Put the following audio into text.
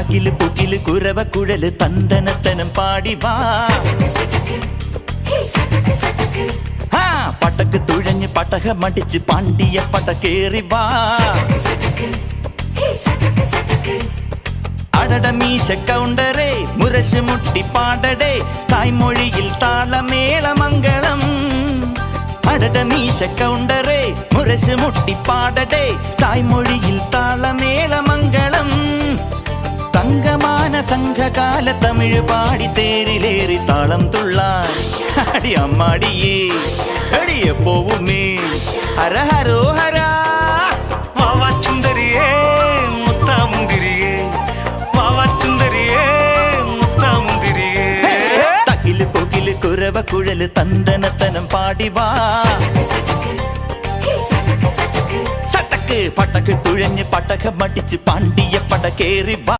തകില് പുകില് കുരവ കുഴല് തന്തനത്തനം പാടി വാ. പടക്ക് തുഴഞ്ഞ് പടകമടിച്ച് പാണ്ടിയ പടകേറി വാ. അടട മീശ കൗണ്ടറേ മുരശ് മുട്ടി പാടടേ തായ്മൊഴിയിൽ താളമേളമംഗളം. അടട മീശ കൗണ്ടറേ മുരശ് മുട്ടി പാടടേ തായ്മൊഴിയിൽ താളമേളമംഗളം. തങ്കമാന സംഘകാല തമിഴ് പാടി തേരിലേറി താളം തുള്ളാൻ അടി അമ്മാടിയേ അടിയെ പോവുമേ ഹര ഹരോ ഹരാ. വാവാച്ചുന്തരിയേ മുത്താമുന്തിരിയേ വാവാച്ചുന്തരിയേ മുത്താമുന്തിരിയേ. തകില് പുകില് കുരവ കുഴല് തന്തനത്തനം പാടി വാ. സട്ടക്ക് പടക്ക് തുഴഞ്ഞ് പടകമടിച്ച് പാണ്ടിയ പടകേറി വാ.